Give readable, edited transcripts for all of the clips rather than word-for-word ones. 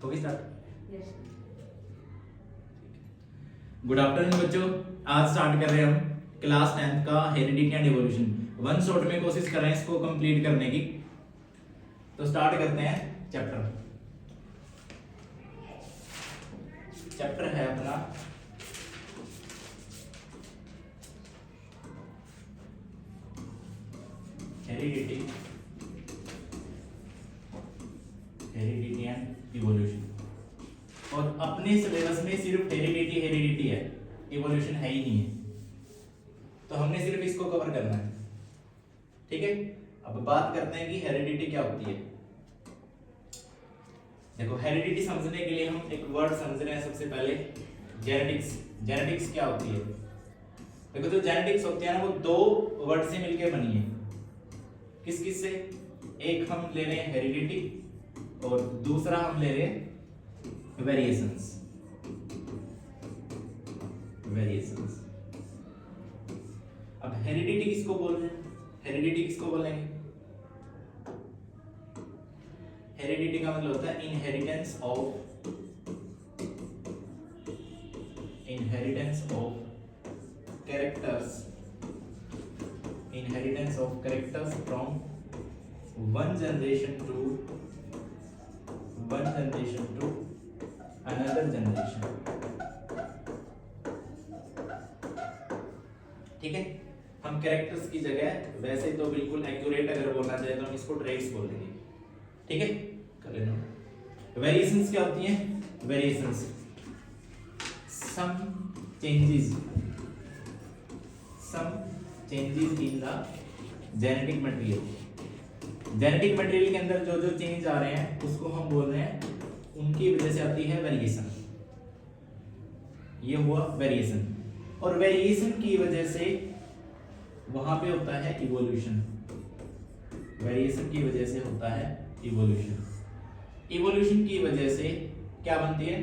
होगी start. Good afternoon बच्चों, आज स्टार्ट कर रहे हैं हम क्लास 10th का heredity and evolution. One shot में कोशिश कर रहे हैं इसको कंप्लीट करने की। तो स्टार्ट करते हैं चैप्टर। चैप्टर है अपना हेरिडिटी एंड इवोल्यूशन। और अपने सिलेबस में सिर्फ हेरिडिटी है, इवोल्यूशन है ही नहीं है, तो हमने सिर्फ इसको कवर करना है। ठीक है, अब बात करते हैं कि हेरिडिटी क्या होती है। देखो, हेरिडिटी समझने के लिए हम एक वर्ड समझ रहे हैं सबसे पहले, जेनेटिक्स। जेनेटिक्स क्या होती है? देखो, जो जेनेटिक्स होती है ना, वो दो वर्ड से मिलकर बनी है। किस किस से? एक हम ले रहे हैं हेरिडिटी और दूसरा हम ले रहे हैं वेरिएशंस। अब हेरिडिटी किसको बोल रहे हैं? हेरिडिटी किसको बोलेंगे? हेरिडिटी का मतलब होता है inheritance of characters from one generation to another generation। ठीक है, हम कैरेक्टर्स की जगह वैसे तो बिल्कुल एक्यूरेट अगर बोलना चाहे तो हम इसको ट्रेट्स बोल देंगे। ठीक है, कर लेना। वेरिएशंस क्या होती हैं? Variations some changes in the genetic material. Genetic material के अंदर जो जो चेंज आ रहे हैं उसको हम बोल रहे हैं, उनकी वजह से आती है वेरिएशन। ये हुआ वेरिएशन, और वेरिएशन की वजह से वहां पे होता है इवोल्यूशन। वेरिएशन की वजह से होता है इवोल्यूशन। इवोल्यूशन की वजह से क्या बनती है?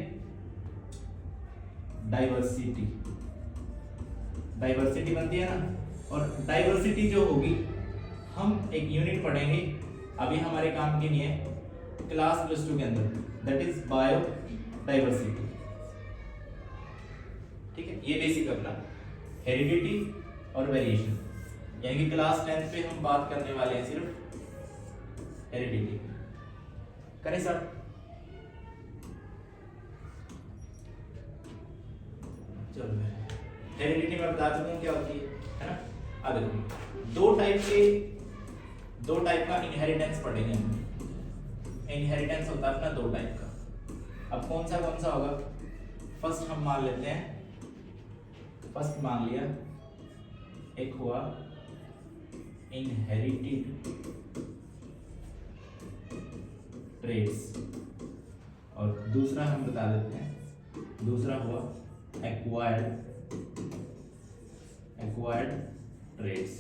डाइवर्सिटी बनती है ना। और डाइवर्सिटी जो होगी, हम एक यूनिट पढ़ेंगे, अभी हमारे काम की नहीं है, क्लास +2 के अंदर, दैट इज बायो डाइवर्सिटी। ठीक है, ये बेसिक अपना हेरिडिटी और वेरिएशन, यानी कि क्लास 10th पे हम बात करने वाले हैं सिर्फ हेरिडिटी। करें सर? चलो, हेरिडिटी में बता चुका हूं क्या होती है ना। अब देखो, दो टाइप का इनहेरिटेंस पढ़ेंगे हम। इनहेरिटेंस होता है अपना दो टाइप का। अब कौन सा होगा? फर्स्ट हम मान लेते हैं, फर्स्ट मान लिया, एक हुआ इनहेरिटेड ट्रेट्स, और दूसरा हम बता देते हैं, दूसरा हुआ एक्वायर्ड ट्रेट्स।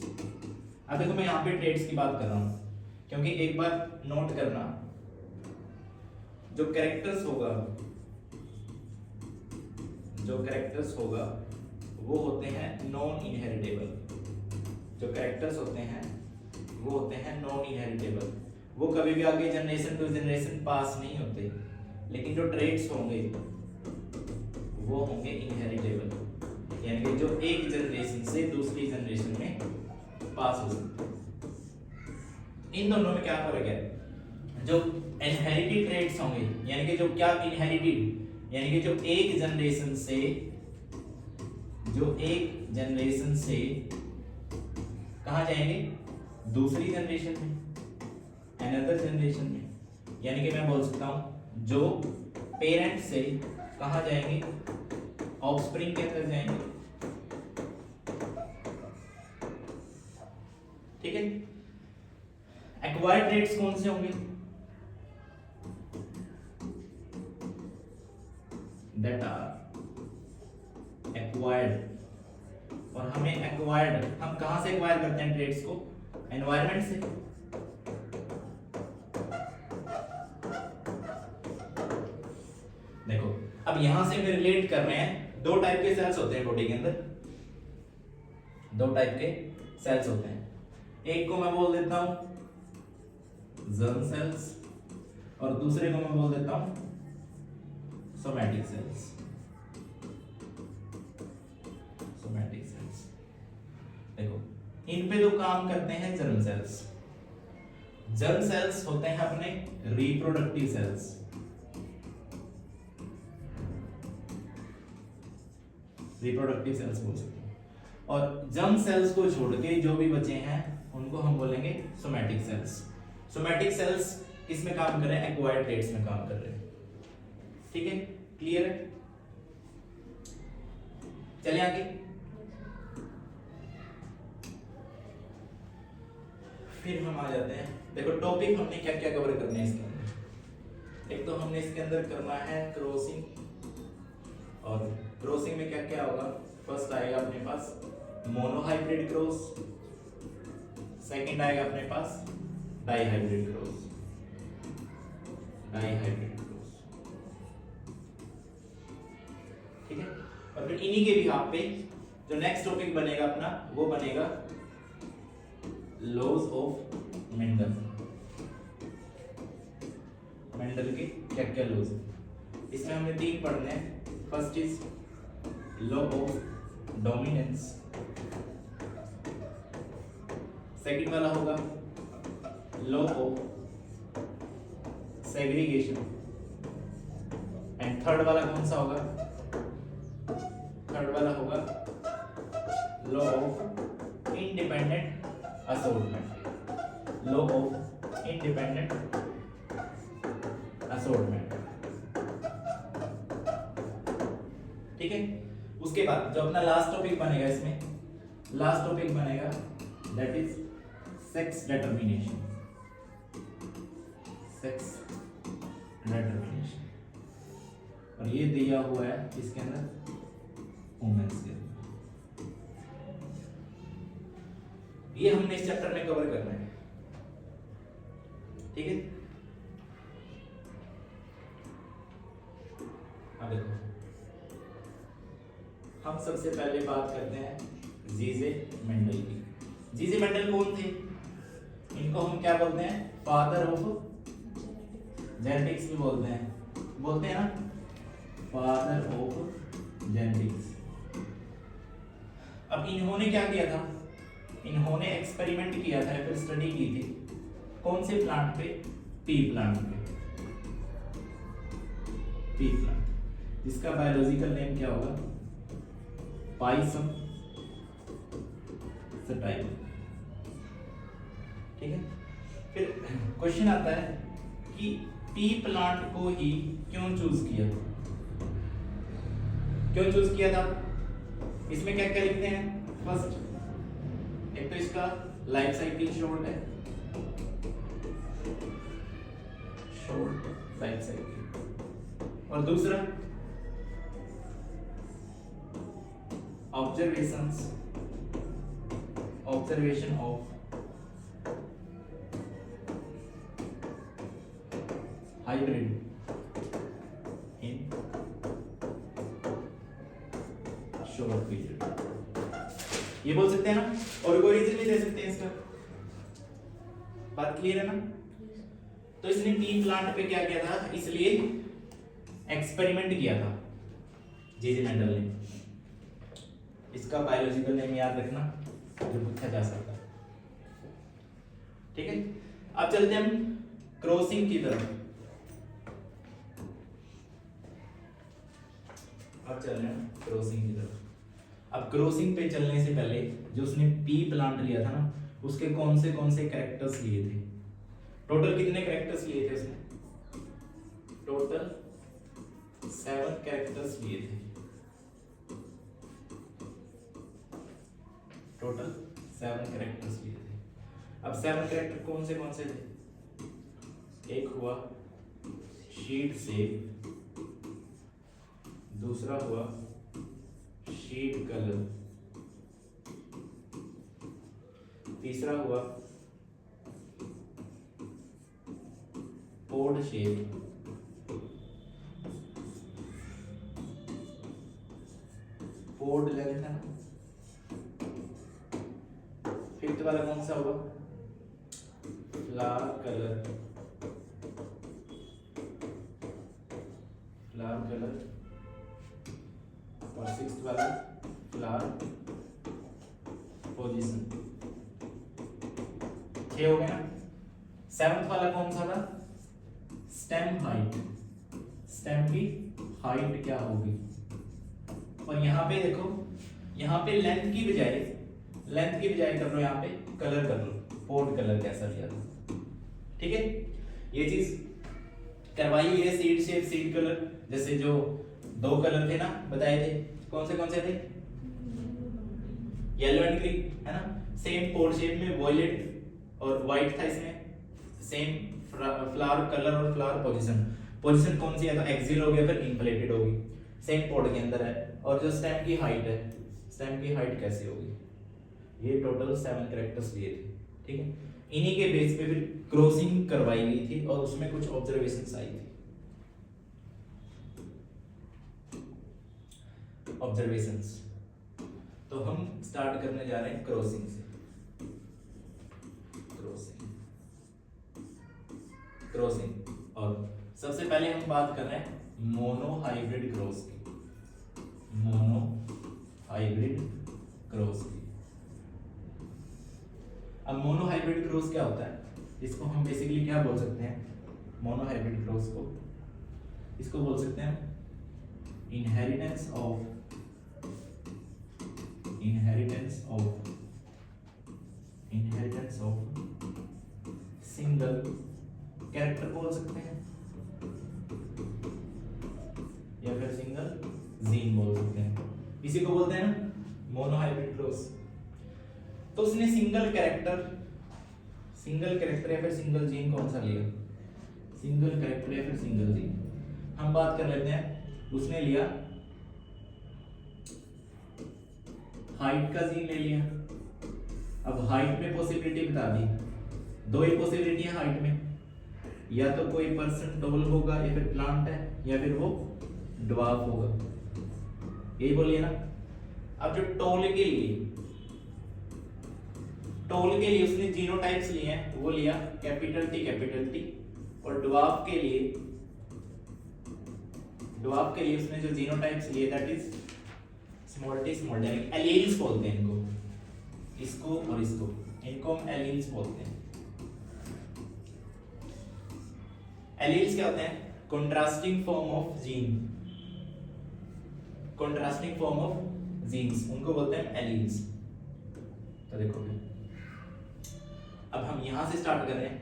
अब देखो, मैं यहाँ पे ट्रेट्स की बात कर रहा हूँ, क्योंकि एक बार नोट करना, जो कैरेक्टर्स होगा वो होते हैं नॉन इनहेरिटेबल। जो कैरेक्टर्स होते हैं वो होते हैं नॉन इनहेरिटेबल, वो कभी भी आगे जनरेशन टू जनरेशन पास नहीं होते। लेकिन जो ट्रेट्स होंगे वो होंगे इनहेरिटेबल, यानी कि जो एक जनरेशन से दूसरी जनरेशन में पास हो सकते हैं। इन दोनों में क्या फर्क है? जो इनहेरिटेड ट्रेट्स होंगे, यानी कि जो क्या इनहेरिटेड, यानी कि जो एक जनरेशन से कहां जाएंगे? दूसरी जनरेशन में, अनदर जनरेशन में। यानी कि मैं बोल सकता हूं, जो पेरेंट से कहां जाएंगे? ऑफस्प्रिंग के अंदर जाएंगे। ठीक है, एक्वायर्ड ट्रेट्स कौन से होंगे? That are acquired. और हम कहां से एक्वायर करते हैं ट्रेट्स को? एनवायरनमेंट से। देखो, अब यहां से हम रिलेट कर रहे हैं, दो टाइप के सेल्स होते हैं बॉडी के अंदर, दो टाइप के सेल्स होते हैं। एक को मैं बोल देता हूं जर्म सेल्स, और दूसरे को मैं बोल देता हूं सोमैटिक सेल्स। सोमैटिक सेल्स देखो, इन पे तो काम करते हैं जर्म सेल्स। जर्म सेल्स होते हैं अपने रिप्रोडक्टिव सेल्स। रिप्रोडक्टिव सेल्स बोल सकते हैं। और जर्म सेल्स को छोड़ के जो भी बचे हैं उनको हम बोलेंगे सोमैटिक सेल्स। सोमैटिक सेल्स किस में काम कर रहे हैं? एक्वायर्ड ट्रेट्स में काम कर रहे हैं। ठीक है, क्लियर है? चलिए आगे। फिर हम आ जाते हैं, देखो टॉपिक हमने क्या क्या कवर करने हैं इसके अंदर। एक तो हमने इसके अंदर करना है क्रॉसिंग, और क्रॉसिंग में क्या क्या होगा? फर्स्ट आएगा अपने पास मोनोहाइब्रिड क्रॉस, सेकंड आएगा अपने पास डाइहाइब्रिड क्रॉस। डाइहाइब्रिड क्रॉस, ठीक है। और फिर इन्हीं के बिहाफ पे जो नेक्स्ट टॉपिक बनेगा अपना, वो बनेगा लॉज ऑफ मेंडल। मेंडल के क्या क्या लॉज? इसमें हमने 3 पढ़ने हैं। First is law of dominance, second वाला होगा law of segregation, and third वाला कौन सा होगा? थर्ड वाला होगा law of independent assortment. Law of independent assortment, ठीक है। उसके बाद जो अपना लास्ट टॉपिक बनेगा, इसमें लास्ट टॉपिक बनेगा that is sex determination. Sex determination, और ये दिया हुआ है इसके अंदर वुमेन्स के अंदर। ये हमने इस चैप्टर में कवर करना है, ठीक है। अब देखो, हम सबसे पहले बात करते हैं जीजे मेंडल की। जीजे मेंडल कौन थे? इनको हम क्या बोलते हैं? फादर ऑफ जेनेटिक्स भी बोलते हैं ना, फादर ऑफ जेनेटिक्स। अब इन्होंने क्या किया था? इन्होंने एक्सपेरिमेंट किया था, फिर स्टडी की थी कौन से प्लांट पे? पी प्लांट पे। पी प्लांट, जिसका बायोलॉजिकल नेम क्या होगा? पाइसम सटाइव, ठीक है। फिर क्वेश्चन आता है कि पी प्लांट को ही क्यों चूज किया? क्यों चूज किया था? इसमें क्या क्या लिखते हैं? फर्स्ट, एक तो इसका लाइफ साइकिल शॉर्ट है, शॉर्ट लाइफ साइकिल, और दूसरा observation of hybrid in short period, ये बोल सकते हैं ना। और कोई रीजन भी दे सकते हैं इसका। बात क्लियर है ना? तो इसने पी प्लांट पे क्या किया था? इसलिए एक्सपेरिमेंट किया था जीजे मेंडल ने। इसका बायोलॉजिकल नेम याद रखना, जो पूछा जा सकता है, ठीक है। अब चलते हैं हम क्रॉसिंग की तरफ। अब चल रहे हैं क्रॉसिंग की तरफ। अब क्रॉसिंग पे चलने से पहले जो उसने पी प्लांट लिया था ना, उसके कौन से कैरेक्टर्स लिए थे? टोटल कितने कैरेक्टर्स लिए थे उसने? टोटल 7 कैरेक्टर्स लिए थे। टोटल 7 कैरेक्टर्स लिए थे। अब 7 कैरेक्टर कौन से थे? एक हुआ शीट शेप, दूसरा हुआ शीट कलर, तीसरा हुआ पोड शेप, पोड लेंथ है ना, फिफ्थ वाला कौन सा होगा? फ्लावर कलर, फ्लावर कलर और सिक्स्थ वाला फ्लावर पोजीशन। 6 हो गए ना। 7th वाला कौन सा था? Stem height. स्टेम की हाइट क्या होगी? और यहाँ पे देखो, यहाँ पे लेंथ की बजाय कर लो, यहाँ पे कलर कर लो, पोर्ट कलर कैसा लिया था। ठीक है, ये चीज करवाई हुई है। सीड शेप, सीड कलर, जैसे जो 2 कलर थे ना बताए थे, कौन से थे? येलो एंड ग्रीन, है ना। सेम पोर्ट शेप में वॉयलेट और व्हाइट था इसमें। सेम फ्लावर कलर और फ्लावर पोजीशन कौन सी है? तो एक्सियल हो गया, फिर इन्फ्लेटेड होगी, सेम पोर्ट के अंदर है। और जो स्टेम की हाइट है, स्टेम की हाइट कैसे होगी? ये टोटल 7 कैरेक्टर्स लिए थे। ठीक है, इन्हीं के बेस पे फिर क्रॉसिंग करवाई गई थी और उसमें कुछ ऑब्जर्वेशंस आई थी। ऑब्जर्वेशंस, तो हम स्टार्ट करने जा रहे हैं क्रॉसिंग से। क्रॉसिंग और सबसे पहले हम बात कर रहे हैं मोनो हाइब्रिड क्रॉस की। मोनो हाइब्रिड क्रॉस की। अब मोनो हाइब्रिड क्रॉस क्या होता है? इसको हम बेसिकली क्या बोल सकते हैं? मोनो हाइब्रिड क्रॉस को इसको बोल सकते हैं इनहेरिटेंस ऑफ सिंगल कैरेक्टर बोल सकते हैं, या फिर सिंगल जीन बोल सकते हैं। इसी को बोलते हैं ना मोनो हाइब्रिड क्रॉस। तो उसने सिंगल कैरेक्टर या फिर सिंगल जीन कौन सा लिया? सिंगल कैरेक्टर या फिर सिंगल जीन हम बात कर लेते हैं। उसने लिया हाइट का जीन ले लिया। अब हाइट में पॉसिबिलिटी बता दी, 2 ही पॉसिबिलिटी है हाइट में, या तो कोई पर्सन टॉल होगा या फिर प्लांट है, या फिर वो ड्वार्फ होगा, यही बोलिए ना। अब जो टॉल के लिए उसने जीनोटाइप्स लिए हैं, वो लिया कैपिटल टी, और ड्वार्फ के लिए उसने जो जीनोटाइप्स लिए that is small T, alleles बोलते हैं इनको, इसको और इसको, इनको हम एलील्स बोलते हैं। एलील्स क्या होते हैं? कंट्रास्टिंग फॉर्म ऑफ जीन्स, उनको बोलते हैं एलील्स। तो देखो अब हम यहां से स्टार्ट कर रहे हैं।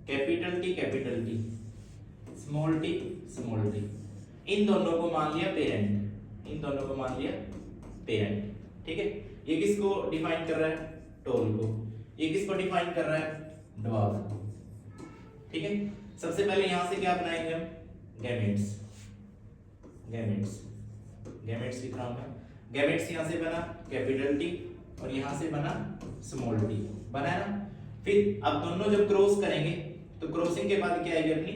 कैपिटल टी, स्मॉल टी, इन दोनों को मान लिया पेरेंट, ठीक है। ये किसको डिफाइन कर रहा है? टोल को। ये किसको डिफाइन कर रहा है? ड्वार्फ को, ठीक है। सबसे पहले यहां से क्या बनाएंगे हम? गैमेट्स लिख रहा हूं मैं। गैमेट्स यहां से बना कैपिटल टी और यहां से बना स्मॉल टी, बना है ना। फिर अब दोनों जब क्रॉस करेंगे तो क्रॉसिंग के बाद क्या आएगी अपनी?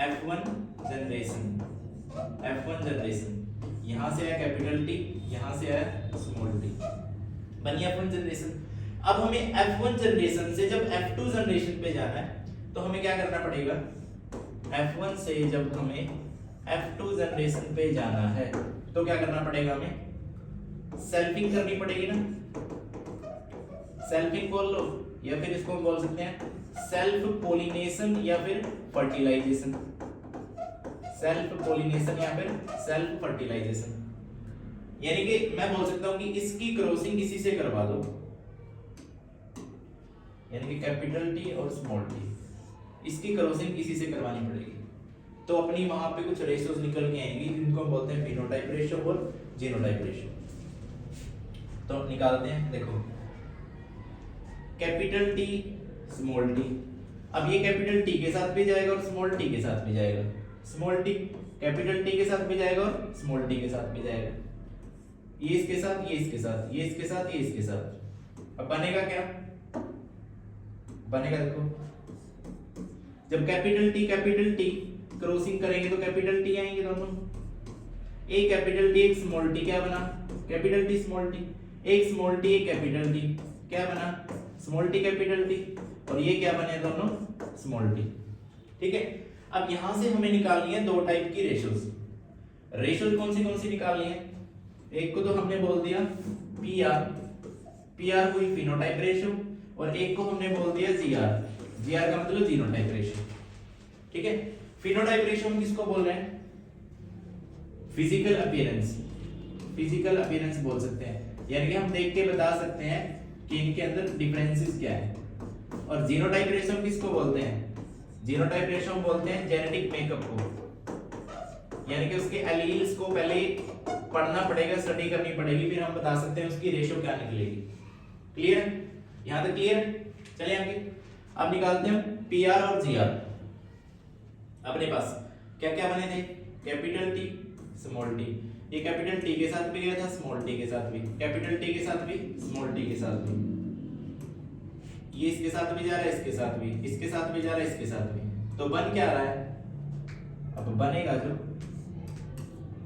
F1 generation. यहां से आया कैपिटल टी, यहां से आया स्मॉल टी, बनी F1 जनरेशन। अब हमें F1 जनरेशन से जब F2 जनरेशन पे जाना है तो हमें क्या करना पड़ेगा? F1 से जब हमें F2 जनरेशन पे जाना है तो क्या करना पड़ेगा? हमें सेल्फिंग करनी पड़ेगी ना। सेल्फिंग बोल लो, या फिर इसको बोल सकते हैं सेल्फ पोलिनेशन या फिर फर्टिलाइजेशन। यानी कि मैं बोल सकता हूं कि इसकी क्रॉसिंग इसी से करवा दो, यानी कि कैपिटल टी और स्मॉल टी, इसकी क्रॉसिंग इसी से करवानी पड़ेगी। तो अपनी वहां पे कुछ रेशियोज निकल के आएंगी जिनको हम बोलते हैं फिनोटाइप रेशियो और जीनोटाइप रेशियो। तो निकालते हैं, देखो कैपिटल टी स्मॉल टी। अब ये कैपिटल टी के साथ भी जाएगा और स्मॉल टी के साथ भी जाएगा। स्मॉल टी कैपिटल टी के साथ भी जाएगा और स्मॉल टी के साथ भी जाएगा। ये इसके साथ, ये इसके साथ, ये इसके साथ, ये इसके साथ। अब बनेगा क्या? बनेगा देखो, जब कैपिटल टी क्रॉसिंग करेंगे तो कैपिटल टी आएंगे दोनों। एक कैपिटल टी एक स्मॉल टी, क्या बना? Capital T small T. एक स्मॉल टी एक कैपिटल टी, क्या बना? Small T capital T. और ये क्या बने दोनों? स्मॉल टी, ठीक है। अब यहां से हमें निकालनी है 2 टाइप की रेशियोज। रेशियो कौन सी निकालनी है? एक को तो हमने बोल दिया पीआर, पीआर हुई फिनोटाइप रेशियो, और एक को हमने बोल दिया जीआर, जीआर का मतलब जीनोटाइप रेशियो। ठीक है, फिनोटाइप रेशियो हम किसको बोल रहे हैं? फिजिकल अपीयरेंस, फिजिकल अपीयरेंस बोल सकते हैं, यानी कि हम देख के बता सकते हैं कि इनके अंदर डिफरेंसेस क्या है। और जीनोटाइप रेशियो हम किसको बोलते हैं? जीनोटाइप रेशियो हम बोलते हैं जेनेटिक मेकअप को, यानी कि उसके एलील्स को पहले पढ़ना पड़ेगा, स्टडी करनी पड़ेगी, फिर हम बता सकते हैं उसकी रेशियो क्या निकलेगी। क्लियर है? यहां तक क्लियर है? चलिए आगे अब निकालते हैं पीआर और जीआर। अपने पास क्या क्या बने थे? Capital T, small T. ये कैपिटल टी के साथ भी गया था, स्मॉल टी के साथ भी, कैपिटल टी के साथ भी, स्मॉल टी के साथ भी। ये इसके साथ भी जा रहा है, इसके साथ भी, इसके साथ भी जा रहा है, इसके साथ भी। तो बन क्या रहा है? अब बनेगा जो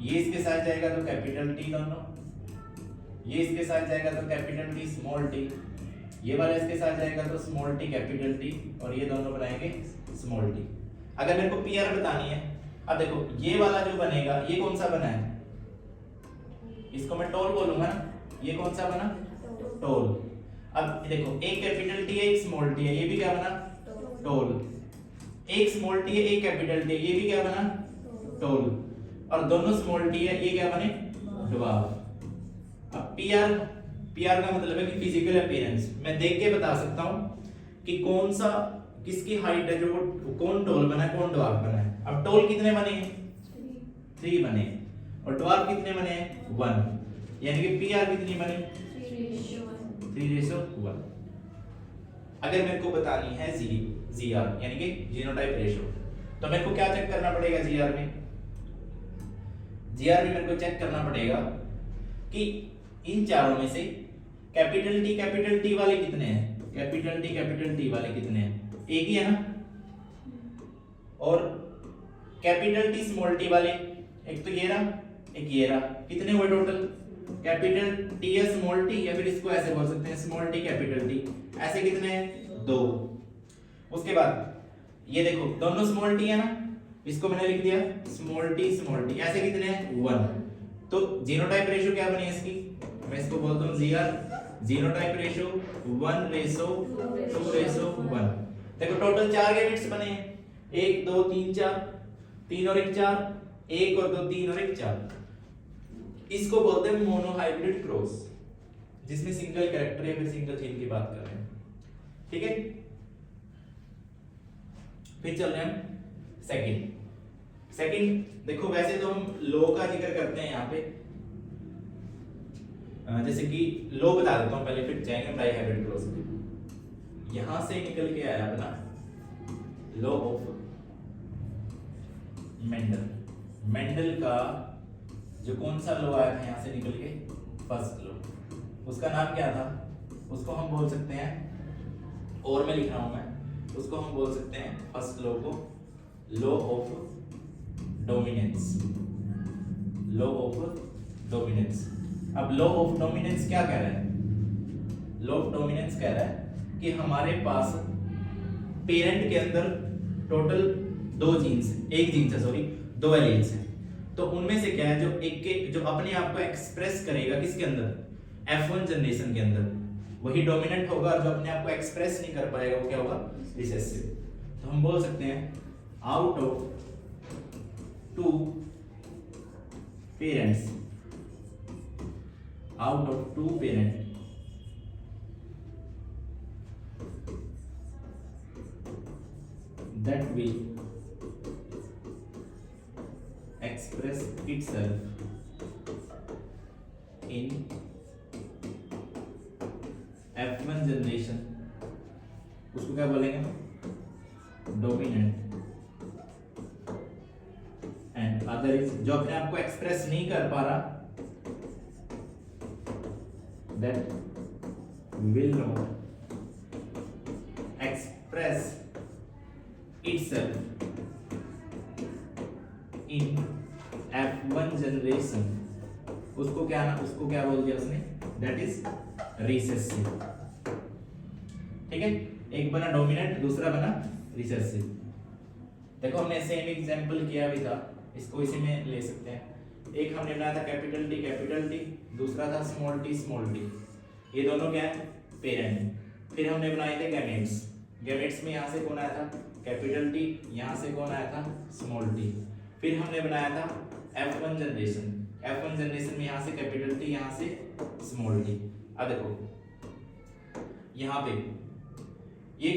ये इसके साथ जाएगा तो कैपिटल टी दोनों, ये इसके साथ जाएगा तो कैपिटल टी स्मॉल टी, ये वाला इसके साथ जाएगा तो स्मॉल टी कैपिटल टी, और ये दोनों बनाएंगे स्मॉल टी। अगर मेरे को पीआर बतानी है, अब देखो ये वाला जो बनेगा ये कौन सा बना है? इसको मैं टोल बोलूंगा ना, ये कौन सा बना? टोल। अब देखो एक कैपिटल टी है, एक स्मॉल टी है, ये भी क्या बना? टोल। एक स्मॉल टी है, एक कैपिटल टी है, ये भी क्या बना? टोल। और दोनों स्मॉल टी है, ये क्या बने? ड्वार्फ। अब पीआर, पीआर का मतलब है कि फिजिकल अपीयरेंस, मैं देख के बता सकता हूं कि कौन सा किसकी हाइट है, जो कौन टोल बना है, कौन ड्वार्फ बना है। अब टोल कितने बने हैं? 3 बने, और ड्वार्फ कितने बने हैं? 1, यानी कि पीआर कितनी बनी? 3:1। अगर मेरे को बतानी है जीआर यानी कि जीनोटाइप रेशियो, तो मेरे को क्या चेक करना पड़ेगा? जीआर में मेरे को चेक करना पड़ेगा कि इन चारों में से कैपिटल टी वाले कितने हैं? कैपिटल टी वाले कितने हैं? एक ही है ना। और कैपिटल टी स्मॉल टी वाले, एक तो ये रहा, एक ये रहा, कितने हुए टोटल? कैपिटल टी या स्मॉल टी, या फिर इसको ऐसे बोल सकते हैं स्मॉल टी कैपिटल टी, ऐसे कितने हैं? 2। उसके बाद ये देखो दोनों स्मॉल टी है ना, इसको मैंने लिख दिया स्मॉल टी, ऐसे कितने हैं? 1। तो जीनोटाइप रेशियो क्या बनी इसकी? मैं इसको बोलता हूं जीआर, जीनोटाइप रेशियो 1:2:1। देखो टोटल 4 गैमेट्स बने हैं, 1 2 3 4, 3 और 1 4, 1 और 2 3 और 1 4। इसको बोलते हैं मोनोहाइब्रिड क्रॉस, जिसमें सिंगल कैरेक्टर या फिर सिंगल जीन की बात कर रहे हैं। ठीक है, फिर चल रहे हैं सेकंड। देखो वैसे तो हम लो का जिक्र करते हैं यहाँ पे, जैसे कि लो बता देता हूँ पहले, फिर जाएंगे डाइहाइब्रिड क्रॉस पे। यहां से निकल के आया अपना लॉ ऑफ मेंडल का जो कौन सा लॉ आया था यहां से निकल के? First law. उसका नाम क्या था? उसको हम बोल सकते हैं, और मैं लिख रहा हूं मैं, उसको हम बोल सकते हैं फर्स्ट लॉ को law of dominance. Law of dominance. अब लॉ ऑफ डोमिनेंस क्या कह रहा है? लॉ ऑफ डोमिनेंस कह रहा है कि हमारे पास पेरेंट के अंदर टोटल 2 जीन्स, एक जीन से सॉरी 2 एलील्स हैं। तो उनमें से क्या है जो एक के जो अपने आप को एक्सप्रेस करेगा किसके अंदर? F1 जनरेशन के अंदर, वही डोमिनेंट होगा, और जो अपने आप को एक्सप्रेस नहीं कर पाएगा वो क्या होगा? रिसेसिव। तो हम बोल सकते हैं out of 2 parents, out of 2 parents that will express itself in F1 generation, उसको क्या बोलेंगे? डोमिनेंट। एंड अदर इज जो अपने आप को एक्सप्रेस नहीं कर पा रहा, that will not express itself in F1 generation, उसको क्या बोल दिया उसने? That is recessive। ठीक है, एक बना डोमिनेंट, दूसरा बना रिसेसिव। देखो हमने सेम एग्जांपल किया भी था, इसको इसी में ले सकते हैं। एक हमने बनाया था कैपिटल टी, दूसरा था स्मॉल टी। ये दोनों क्या है, पेरेंट। फिर हमने बनाए थे गैमेट्स में यहाँ से कौन आया था, कैपिटल टी, यहाँ से कौन आया था, स्मॉल टी। फिर हमने बनाया था F1 जनरेशन में यहाँ से कैपिटल टी, यहाँ से स्मॉल टी। अब देखो यहाँ पे ये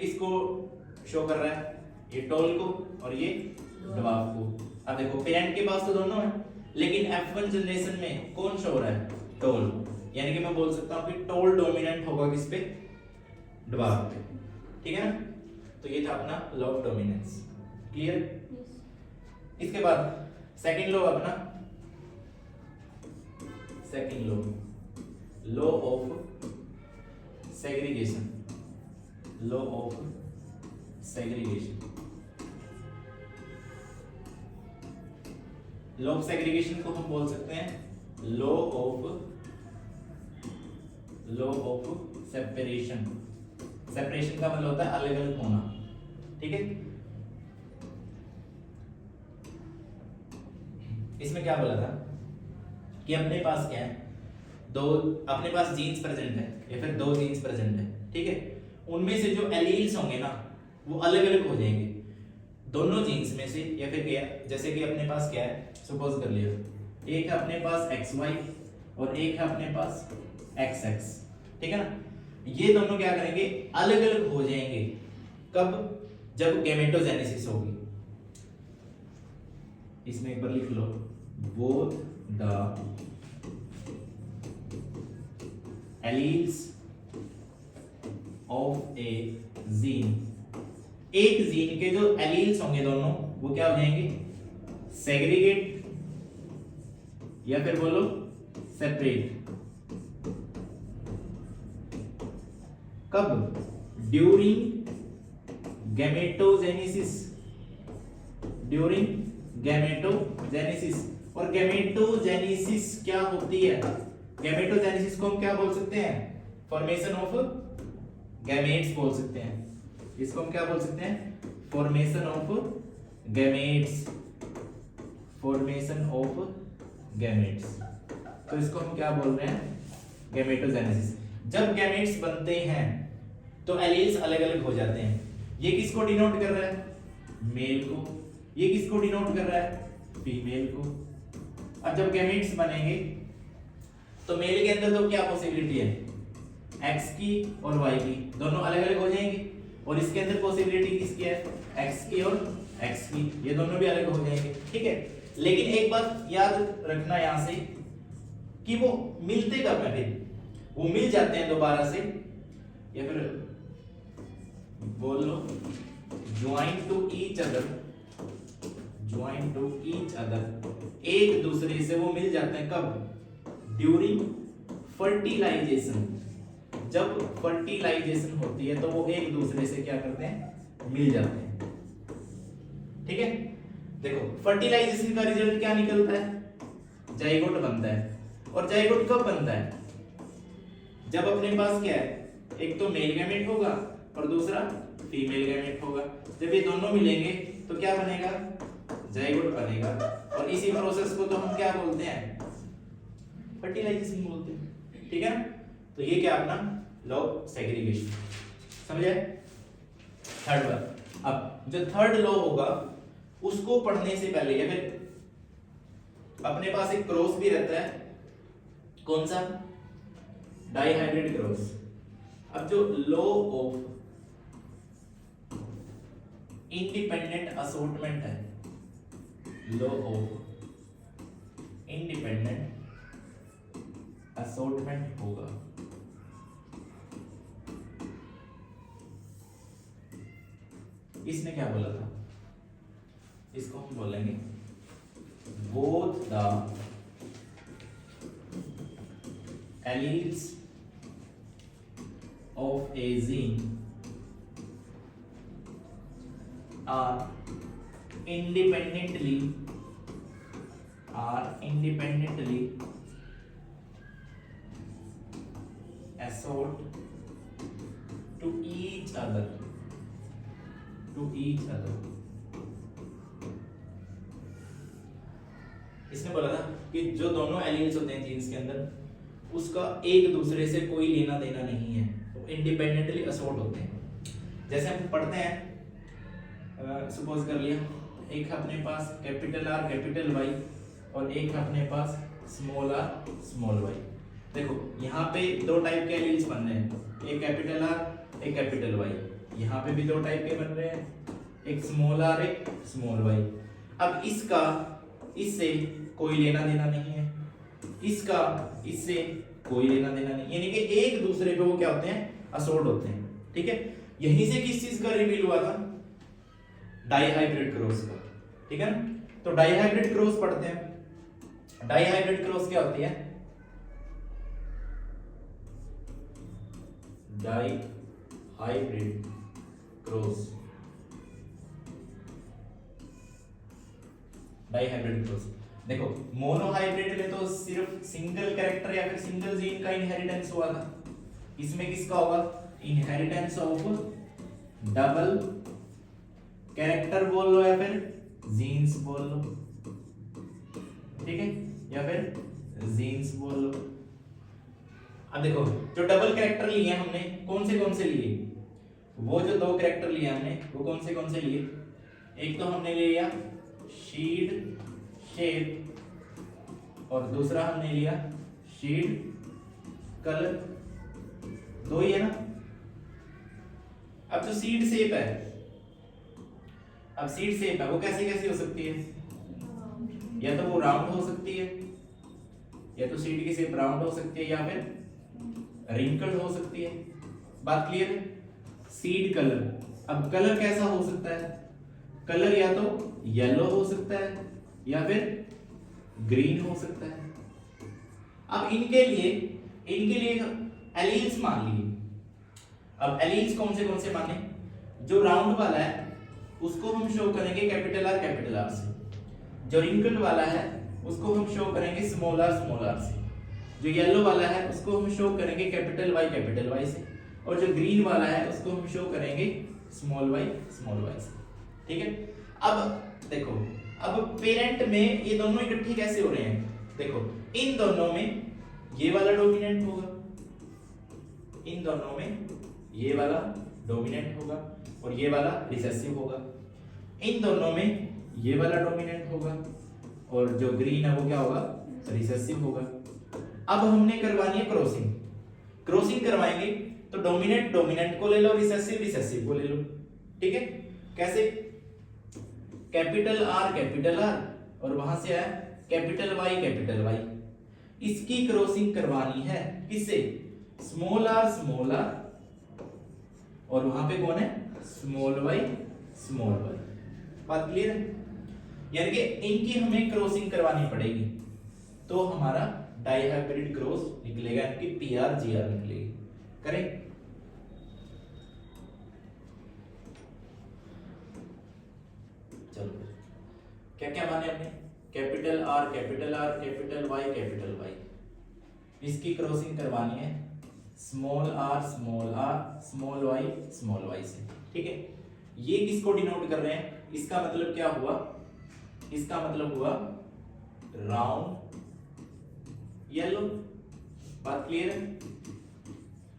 किसको शो कर रहा है, ये टोल को और ये ड्वार्फ को। अब देखो पेरेंट के पास तो दोनों है, लेकिन F1 जनरेशन में कौन शो हो रहा है, टोल। यानी कि मैं बोल सकता हूँ कि टोल डोमिनेंट होगा किस पे, ड्वार्फ पे। ठीक है ना, तो ये था अपना लॉ ऑफ डोमिनेंस। क्लियर। इसके बाद सेकंड लॉ अपना, second law of segregation. Law of segregation को हम बोल सकते हैं लॉ ऑफ सेपरेशन। सेपरेशन का मतलब होता है अलग अलग होना। ठीक है, इसमें क्या बोला था कि अपने पास क्या है, अपने पास जीन्स प्रेजेंट है या फिर दो जीन्स प्रेजेंट है। ठीक है, उनमें से जो एलील्स होंगे ना वो अलग अलग हो जाएंगे दोनों जीन्स में से। या फिर क्या, जैसे कि अपने पास क्या है, सपोज कर लिया एक है अपने पास XY और एक है अपने पास XX। ठीक है ना, ये दोनों क्या करेंगे, अलग अलग हो जाएंगे। कब, जब गैमेटोजेनेसिस होगी। इसमें एक बार लिख लो, both the alleles of a gene, एक जीन के जो एलील्स होंगे दोनों वो क्या हो जाएंगे, सेग्रीगेट या फिर बोलो सेपरेट। कब, ड्यूरिंग गैमेटोजेनेसिस। और गैमेटोजेनेसिस क्या होती है, गैमेटोजेनेसिस को हम क्या बोल सकते हैं, फॉर्मेशन ऑफ गैमेट्स बोल सकते हैं। इसको हम क्या बोल सकते हैं, फॉर्मेशन ऑफ गैमेट्स। तो इसको हम क्या बोल रहे हैं, गैमेटोजेनेसिस। जब गैमेट्स बनते हैं तो एलील्स अलग अलग हो जाते हैं। ये किसको डिनोट कर रहा है, मेल को। ये किसको डिनोट कर रहा है, फीमेल को। अब जब गैमेट्स बनेंगे तो मेल के अंदर तो क्या पॉसिबिलिटी है, एक्स की और वाई की, दोनों अलग अलग हो जाएंगे। और इसके अंदर पॉसिबिलिटी किसकी है, एक्स की और एक्स की, ये दोनों भी अलग हो जाएंगे। ठीक है, लेकिन एक बात याद रखना यहां से कि वो मिलते कब है, फिर वो मिल जाते हैं दोबारा से, या फिर बोल लो ज्वाइन टू ईच अदर, एक दूसरे से वो मिल जाते हैं। कब, ड्यूरिंग फर्टिलाइजेशन। जब फर्टिलाइजेशन होती है तो वो एक दूसरे से क्या करते हैं, मिल जाते हैं। ठीक है, देखो फर्टिलाइजेशन का रिजल्ट क्या निकलता है, जाइगोट बनता है। और जाइगोट कब बनता है, जब अपने पास क्या है, एक तो मेल गैमेट होगा और दूसरा फीमेल गैमेट होगा। जब ये दोनों मिलेंगे तो क्या बनेगा, जाइगोट बनेगा। और इसी प्रोसेस को तो हम क्या बोलते हैं, फर्टिलाइजेशन बोलते हैं। ठीक है, तो ये क्या अपना लॉ ऑफ सेग्रीगेशन, समझे। थर्ड बार, अब जो थर्ड लॉ होगा उसको पढ़ने से पहले, या फिर अपने पास एक क्रॉस भी रहता है, कौन सा, डाइहाइब्रिड क्रॉस। अब जो लॉ ऑफ इंडिपेंडेंट असॉर्टमेंट है, लॉ ऑफ इंडिपेंडेंट असॉर्टमेंट होगा। इसने क्या बोला था, इसको हम बोलेंगे both the alleles of a gene are independently assort to each other इसने बोला था कि जो दोनों एलिमेंट्स होते हैं जीन्स के अंदर उसका एक दूसरे से कोई लेना देना नहीं है, वो इंडिपेंडेंटली असॉर्ट होते हैं। जैसे हम पढ़ते हैं, सपोज कर लिया एक अपने पास कैपिटल आर कैपिटल वाई और एक अपने पास स्मॉल आर स्मॉल वाई। देखो यहाँ पे दो टाइप के एलिमेंट्स बन रहे हैं, एक कैपिटल आर एक कैपिटल वाई। यहाँ पे भी दो टाइप के बन रहे हैं, एक स्मॉल आर एक स्मॉल वाई। अब इसका इससे कोई लेना देना नहीं है, इसका इससे कोई लेना देना नहीं, यानी कि एक दूसरे पे वो क्या होते हैं, असॉर्ट होते हैं। ठीक है, यहीं से किस चीज का रिवील हुआ था, डाइहाइब्रिड क्रॉस का। ठीक है ना, तो डाइहाइब्रिड क्रॉस पढ़ते हैं। डाइहाइब्रिड क्रॉस क्या होती है, डाइहाइब्रिड क्रॉस, डाइहाइब्रिड क्रॉस देखो मोनोहाइब्रिड में तो सिर्फ सिंगल कैरेक्टर या फिर सिंगल जीन का इनहेरिटेंस हुआ था, इसमें किसका होगा, इनहेरिटेंस ऑफ डबल कैरेक्टर बोल लो या फिर जीन्स बोल लो। ठीक है, या फिर जीन्स बोल लो। अब देखो जो डबल कैरेक्टर लिए हमने कौन से लिए, वो जो दो कैरेक्टर लिए हमने वो कौन से लिए, एक तो हमने ले लिया शीड शेप और दूसरा हमने लिया शीड कलर, दो ही है ना। अब जो सीड शेप है, अब सीड शेप है वो कैसे कैसे हो सकती है, या तो वो राउंड हो सकती है, या तो सीड की शेप राउंड हो सकती है, या फिर रिंकल्ड हो सकती है। बात क्लियर है। सीड कलर, अब कलर कैसा हो सकता है, कलर या तो येलो हो सकता है या फिर ग्रीन हो सकता है। अब इनके लिए एलील्स मान लिए। अब एलील्स कौन से माने, जो राउंड वाला है उसको हम शो करेंगे कैपिटल आर से, जो रिंकल्ड वाला है उसको हम शो करेंगे स्मॉल आर से, जो येलो वाला है उसको हम शो करेंगे कैपिटल वाई से, और जो ग्रीन वाला है उसको हम शो करेंगे स्मॉल वाई से। ठीक है, अब देखो अब पेरेंट में ये दोनों इकट्ठे कैसे हो रहे हैं, देखो इन दोनों में ये वाला डोमिनेंट होगा, इन दोनों में ये वाला डोमिनेंट होगा और ये वाला रिसेसिव होगा, इन दोनों में ये वाला डोमिनेंट होगा और जो ग्रीन है वो क्या होगा, रिसेसिव होगा। अब हमने करवानी है क्रॉसिंग करवाएंगे तो डोमिनेंट को ले लो, रिसेसिव को ले लो। ठीक है, कैसे, कैपिटल आर और वहां से आया कैपिटल वाई, इसकी क्रॉसिंग करवानी है किससे, स्मॉल आर और वहां पे कौन है, स्मॉल वाई। बात क्लियर है, यानी कि इनकी हमें क्रॉसिंग करवानी पड़ेगी तो हमारा डाइहाइब्रिड क्रॉस निकलेगा, इनकी PRGR निकलेगी। करेक्ट, चलो क्या क्या माने हमने, कैपिटल आर कैपिटल वाई, इसकी क्रॉसिंग करवानी है स्मॉल आर स्मॉल वाई से। ठीक है, ये किसको डिनोट कर रहे हैं, इसका मतलब क्या हुआ, इसका मतलब हुआ राउंड येलो। बात क्लियर है,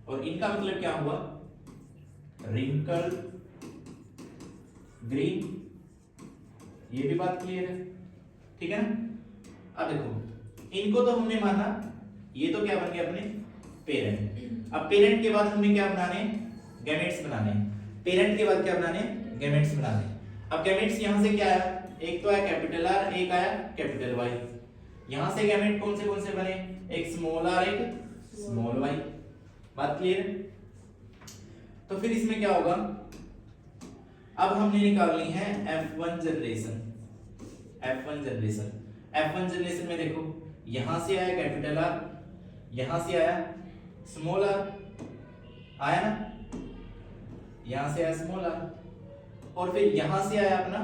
और इनका मतलब क्या हुआ, रिंकल ग्रीन, ये भी बात क्लियर है। ठीक है ना, अब देखो इनको तो हमने माना, ये तो क्या बन गया अपने पेरेंट। अब पेरेंट के बाद हमने क्या बनाने, गैमेट्स बनाने, पेरेंट के बाद क्या बनाने, गैमेट्स बनाने। अब गैमेट्स यहां से क्या आया, एक तो आया कैपिटल आर, एक आया कैपिटल वाई। यहां से गैमेट कौन से बने, एक स्मॉल आर एक स्मॉल वाई। बात क्लियर है, तो फिर इसमें क्या होगा, अब हमने निकालनी है F1 जनरेशन। F1 जनरेशन में देखो यहां से आया कैपिटल आर, यहां से आया स्मॉल आर, आया ना, यहां से आया स्मॉल आर, और फिर यहां से आया अपना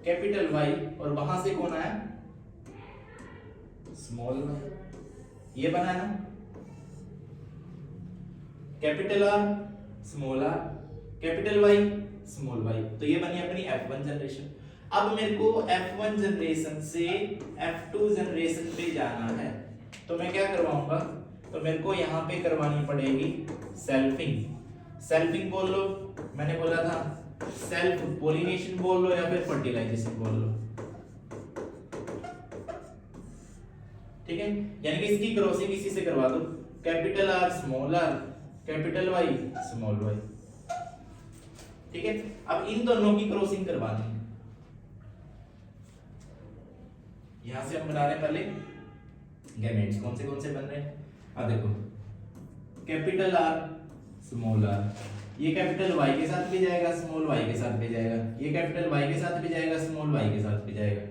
कैपिटल वाई, और वहां से कौन आया, स्मॉल वाई। ये बना ना, capital R small R capital Y small Y, तो ये बनी अपनी F1 जनरेशन। अब मेरे को F1 जनरेशन से F2 जनरेशन पे जाना है, तो मैं क्या करवाऊंगा, तो मेरे को यहाँ पे करवानी पड़ेगी सेल्फिंग। सेल्फिंग बोल लो, मैंने बोला था सेल्फ पोलिनेशन बोल लो या फिर फर्टिलाइजेशन बोल लो, ठीक है। यानी कि इसकी क्रॉसिंग इसी से करवा दो, capital R small R capital Y small Y, ठीक है। अब इन दोनों की क्रॉसिंग करवानी है। यहां से हम बना रहे हैं पहले गैमेट्स, कौन से बन रहे हैं। अब देखो कैपिटल आर स्मॉल आर, ये कैपिटल वाई के साथ भी जाएगा, स्मॉल वाई के साथ भी जाएगा, ये कैपिटल वाई के साथ भी जाएगा, स्मॉल वाई के साथ भी जाएगा।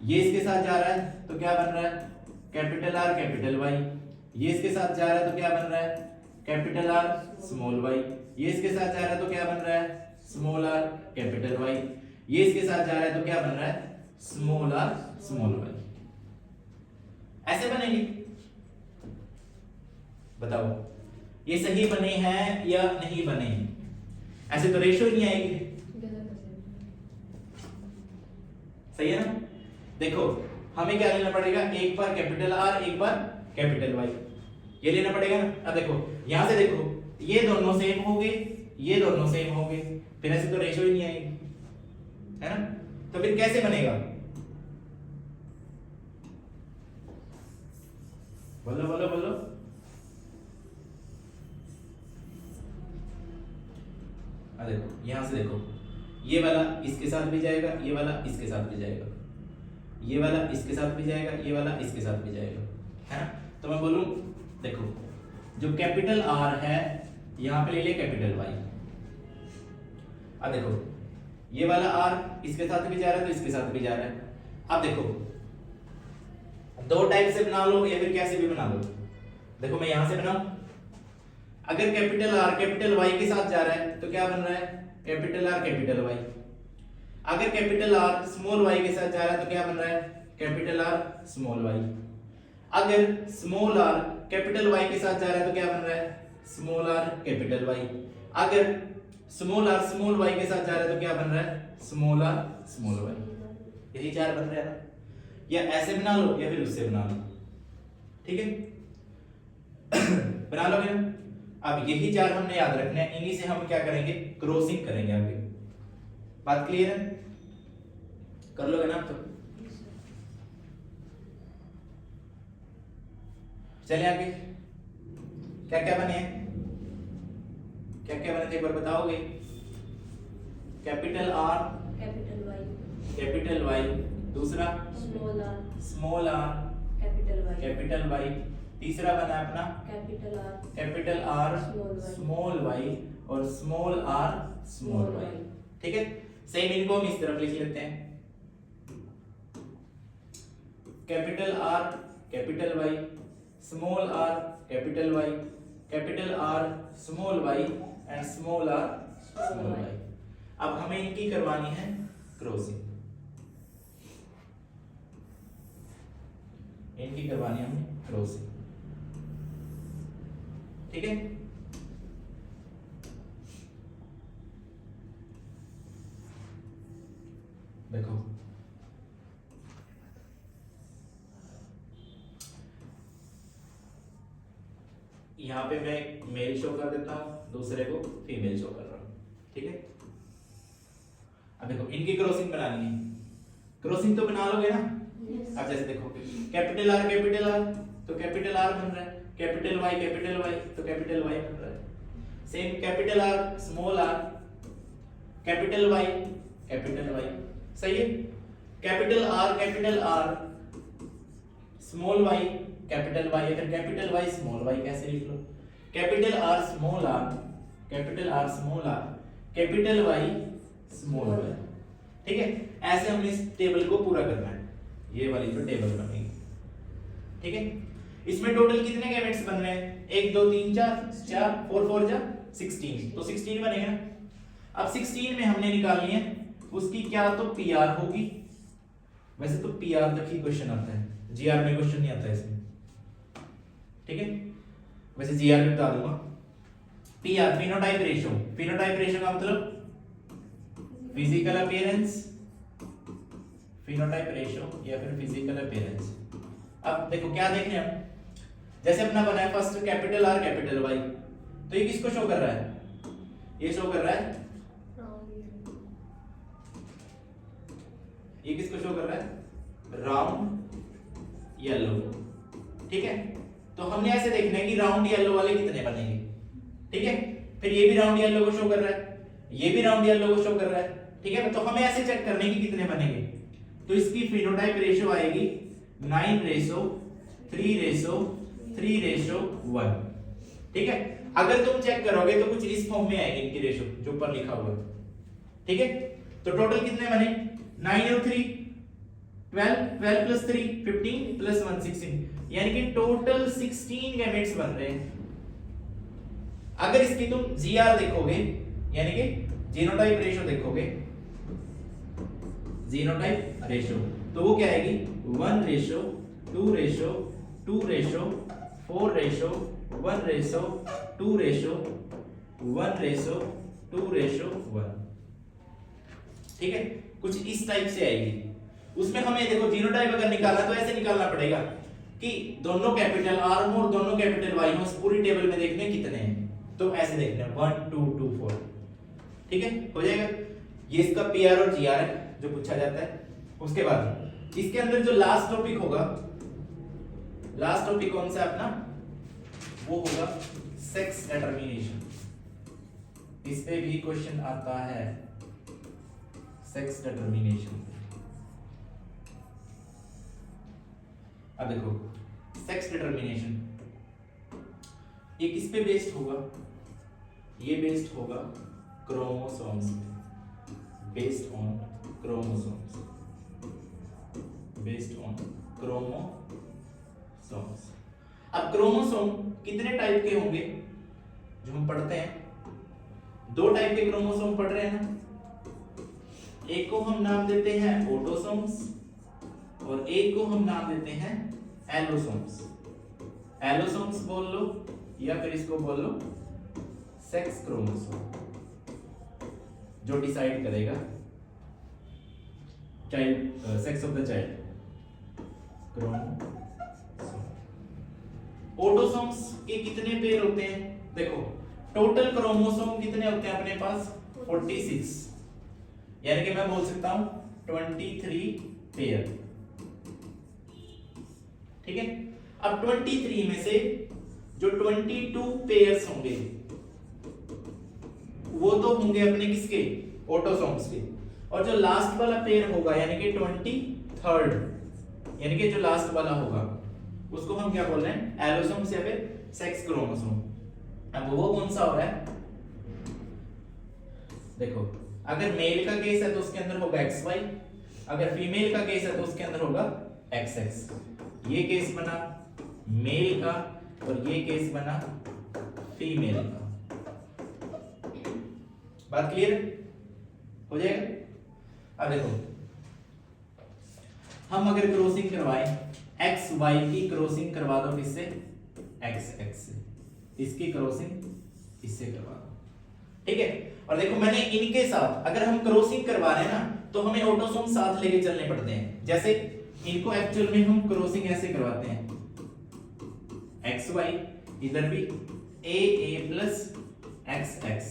ये इसके साथ जा रहा है तो क्या बन रहा है, कैपिटल आर कैपिटल वाई। ये इसके साथ जा रहा है तो क्या बन रहा है, कैपिटल आर स्मॉल वाई। ये इसके साथ जा रहा है तो क्या बन रहा है, स्मॉल आर कैपिटल वाई। ये इसके साथ जा रहा है तो क्या बन रहा है, स्मॉल आर स्मॉल वाई। ऐसे बनेंगे, बताओ ये सही बने हैं या नहीं बने हैं। ऐसे तो रेशियो ही नहीं आएगी, सही है ना। देखो हमें क्या लेना पड़ेगा, एक बार कैपिटल आर एक बार कैपिटल वाई, ये लेना पड़ेगा ना। अब देखो यहां से देखो, ये दोनों सेम हो गए, ये दोनों सेम हो गए, फिर ऐसे तो रेशियो ही नहीं आएगी, है ना। तो फिर कैसे बनेगा, बोलो बोलो बोलो। देखो यहां से देखो, ये वाला इसके साथ भी जाएगा, ये वाला इसके साथ भी जाएगा, ये वाला इसके साथ भी जाएगा, ये वाला इसके साथ भी जाएगा, है ना। तो मैं बोलूं देखो जो कैपिटल आर है यहां पे ले ले कैपिटल वाई। अब देखो ये वाला आर इसके साथ भी जा रहा है तो इसके साथ भी जा रहा है। अब देखो दो टाइप से बना लो या फिर कैसे भी बना लो। देखो मैं यहां से बनाऊं, अगर कैपिटल आर कैपिटल वाई के साथ जा रहा है तो क्या बन रहा है, कैपिटल आर कैपिटल वाई। अगर कैपिटल आर स्मॉल वाई के साथ जा रहा है तो क्या बन रहा है, कैपिटल आर स्मॉल वाई। अगर स्मॉल आर कैपिटल वाई के साथ जा रहा है तो क्या बन रहा है, स्मॉल आर कैपिटल वाई। अगर स्मॉल आर स्मॉल वाई के साथ जा रहा है तो क्या बन रहा है, स्मॉल आर स्मॉल वाई। यही चार बन रहे हैं ना, या ऐसे बना लो या फिर उससे बना लो, ठीक है। बना लोगे ना। अब यही चार हमने याद रखने हैं, इन्हीं से हम क्या करेंगे, क्रॉसिंग करेंगे आगे। बात क्लियर है, कर लोगे ना आप तो। चलिए आगे क्या क्या बने हैं, क्या क्या बने थे एक बार बताओगे। कैपिटल आर कैपिटल वाई, दूसरा स्मॉल आर कैपिटल वाई, तीसरा बना अपना कैपिटल आर स्मॉल वाई और स्मॉल आर स्मॉल वाई, ठीक है। सेम इनको हम इस तरफ लिख लेते हैं, capital R capital Y small R capital Y capital R small Y and small R small Y. अब हमें इनकी करवानी है क्रॉसिंग, इनकी करवानी है हमें क्रॉसिंग, ठीक है। देखो यहां पे मैं मेल शो कर देता हूं, दूसरे को फीमेल शो कर रहा हूं, ठीक है। अब देखो इनकी क्रॉसिंग बनानी है, क्रॉसिंग तो बना लोगे ना। अब जैसे देखो कैपिटल आर तो कैपिटल आर बन रहा है, कैपिटल वाई तो कैपिटल वाई बन रहा है। Same capital R small R capital Y सही है। Capital R small Y capital Y या फिर कैपिटल वाई स्मॉल वाई, कैसे लिख लो, capital R small R capital Y small Y, ठीक है। ऐसे हमने इस टेबल को पूरा करना है, ये वाली जो टेबल बनेगी, ठीक है। इसमें टोटल कितने गैमेट्स बन रहे हैं, 1 2 3 4 4 4 जा 16, तो 16 बनेगा ना। अब 16 में हमने निकालनी है उसकी क्या, तो पीआर होगी। वैसे तो पीआर तक ही क्वेश्चन आता है, जीआर में क्वेश्चन नहीं आता है इसमें, ठीक है। वैसे जीआर में बता दूंगा, पीआर फिनोटाइप रेशियो का मतलब फिजिकल अपीयरेंस फिनोटाइप रेशियो या फिर फिजिकल अपीयरेंस। अब देखो क्या देख रहे हैं हम, जैसे अपना बना है first capital R capital Y, तो ये किसको शो कर रहा है, ये शो कर रहा है, ये किसको शो कर रहा है, राउंड येलो। ठीक है, तो हमने ऐसे देखना है कि राउंड येलो वाले कितने बनेंगे। ठीक है, फिर ये भी राउंड येलो को शो कर रहा है, ये भी राउंड येलो को शो कर रहा है। ठीक है, तो हमें ऐसे चेक करने की कितने बनेंगे, तो इसकी फिनोटाइप रेशियो आएगी 9:3:1। ठीक है, अगर तुम चेक करोगे तो कुछ इस फॉर्म में आएगी इनकी रेशियो जो ऊपर लिखा हुआ है। ठीक है, तो टोटल कितने बने, 9 और 3 12, 12 प्लस 3 15 प्लस 1 16, यानी कि टोटल 16 गैमेट्स बन रहे हैं। अगर इसकी तुम जीआर देखोगे यानी कि जीनोटाइप रेशियो देखोगे, जीनोटाइप रेशियो, तो वो क्या आएगी 1:2:4:1:2:1:1:2:1। ठीक है, कुछ इस टाइप से आएगी। उसमें हमें देखो जीनोटाइप अगर निकालना तो ऐसे निकालना पड़ेगा कि दोनों कैपिटल आर हो और दोनों कैपिटल वाई हो, पूरी टेबल में देखने कितने हैं, तो ऐसे देखने 1 2 2 4। ठीक है, हो जाएगा। ये इसका पीआर और जीआर है जो पूछा जाता है। उसके बाद इसके अंदर जो लास्ट टॉपिक होगा, लास्ट टॉपिक कौन सा अपना, वो होगा सेक्स डिटरमिनेशन। इस पे भी क्वेश्चन आता है, सेक्स डिटरमिनेशन। अब देखो सेक्स डिटरमिनेशन ये किस पे बेस्ड होगा, ये बेस्ड होगा क्रोमोसोम्स पे, based on chromosomes, based on chromosomes. अब क्रोमोसोम कितने टाइप के होंगे जो हम पढ़ते हैं, 2 टाइप के क्रोमोसोम पढ़ रहे हैं ना, एक को हम नाम देते हैं ऑटोसोम्स और एक को हम नाम देते हैं एलोसोम्स। एलोसोम्स बोल लो या फिर इसको बोल लो सेक्स क्रोमोसोम, जो डिसाइड करेगा child sex of the child, chromosome. Autosomes के कितने पेयर होते हैं, देखो टोटल क्रोमोसोम कितने होते हैं अपने पास 46, यानी कि मैं बोल सकता हूं 23 पेयर। ठीक है, अब 23 में से जो 22 पेयर्स होंगे वो तो होंगे अपने किसके, ऑटोसोम्स के, और जो लास्ट वाला पेयर होगा यानी कि 23rd, यानी कि जो लास्ट वाला होगा उसको हम क्या बोल रहे हैं, एलोसोम्स या फिर सेक्स क्रोमोसोम। अब वो कौन सा हो रहा है, देखो अगर मेल का केस है तो उसके अंदर होगा XY, अगर फीमेल का केस है तो उसके अंदर होगा XX। ये केस बना मेल का और ये केस बना फीमेल का। बात क्लियर हो जाएगा। अब देखो हम अगर क्रॉसिंग करवाएं, XY की क्रॉसिंग करवा दो किससे, XX से, इसकी क्रॉसिंग इससे करवा दो। ठीक है, और देखो मैंने इनके साथ अगर हम क्रॉसिंग करवा रहे हैं ना तो हमें ऑटोसोम साथ लेके चलने पड़ते हैं। जैसे इनको एक्चुअल में हम क्रॉसिंग ऐसे करवाते हैं, XY इधर भी AA प्लस XX।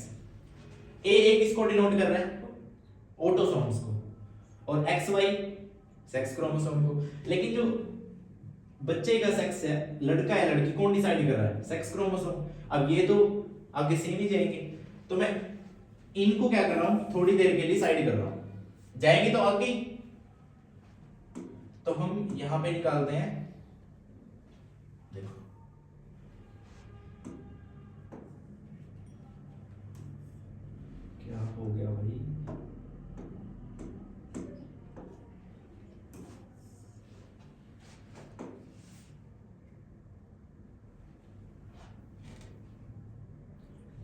AA किसको डिनोट कर रहा है, ऑटोसोम्स को, और XY सेक्स क्रोमोसोम को। लेकिन जो बच्चे का सेक्स है, लड़का है लड़की, कौन डिसाइड कर रहा है, सेक्स क्रोमोसोम। अब ये तो आगे सेम ही जाएंगे, तो मैं इनको क्या कर रहा हूं, थोड़ी देर के लिए साइड कर रहा हूं, जाएंगे तो आगे, तो हम यहां पे निकालते हैं। देखो क्या हो गया भाई,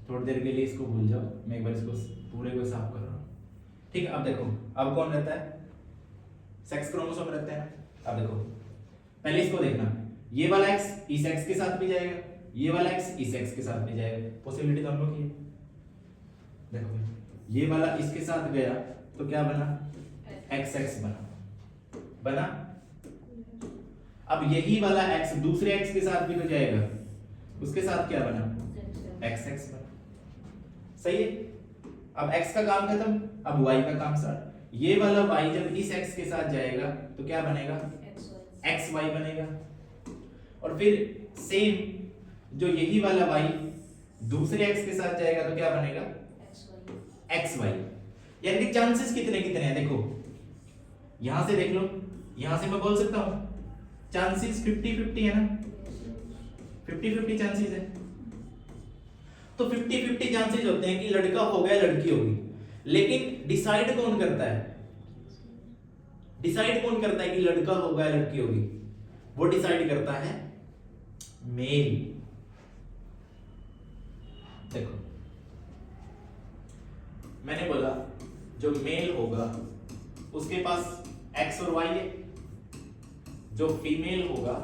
थोड़ी देर के लिए इसको भूल जाओ, मैं एक बार इसको पूरे को साफ कर रहा हूं। ठीक है, अब देखो अब कौन रहता है, सेक्स क्रोमोसोम रहता है। अब देखो पहले इसको देखना, ये वाला x इस x के साथ भी जाएगा, ये वाला x इस x के साथ भी जाएगा, पॉसिबिलिटी तो हम लोग की है। देखो ये वाला इसके साथ गया तो क्या बना, XX बना, बना। अब यही वाला x दूसरे x के साथ भी तो जाएगा, उसके साथ क्या बना, x x बना। सही है। अब x का काम खत्म, अब y का काम स्टार्ट। ये वाला y जब इस x के साथ जाएगा तो क्या बनेगा, x y बनेगा। और फिर सेम जो यही वाला y दूसरे x के साथ जाएगा तो क्या बनेगा, x y। यानी कि चांसेस कितने कितने हैं देखो, यहां से देख लो, यहां से मैं बोल सकता हूं चांसेस 50-50 है ना, 50-50 चांसेस है। तो 50-50 चांसेस होते हैं कि लड़का होगा या लड़की होगी, लेकिन डिसाइड कौन करता है, डिसाइड कौन करता है कि लड़का होगा या लड़की होगी, वो डिसाइड करता है मेल। देखो मैंने बोला जो मेल होगा उसके पास x और y है, जो फीमेल होगा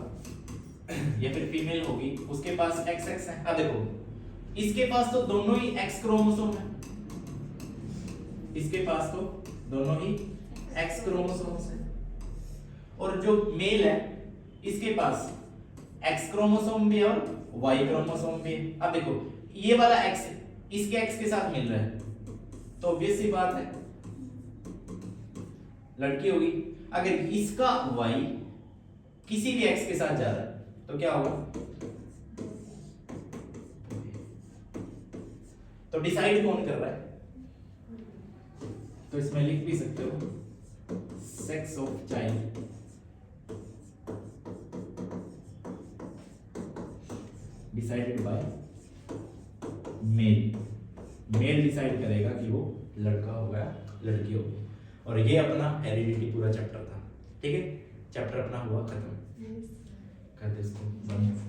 या फिर फीमेल होगी उसके पास x x है। अब देखो इसके पास तो दोनों ही x क्रोमोसोम है, इसके पास तो दोनों ही x क्रोमोसोम्स है, और जो मेल है इसके पास x क्रोमोसोम भी है और y क्रोमोसोम भी है। अब देखो ये वाला x इसके x के साथ मिल रहा है तो ऑब्वियस सी बात है लड़की होगी। अगर इसका y किसी भी x के साथ जा रहा है तो क्या होगा, तो डिसाइड कौन कर रहा है, तो इसमें लिख भी सकते हो sex of child decided by male. Male decide करेगा कि वो लड़का होगा लड़की होगी। और ये अपना हेरिडिटी पूरा चैप्टर था। ठीक है, चैप्टर अपना हुआ खत्म। कर दे इसको बंद।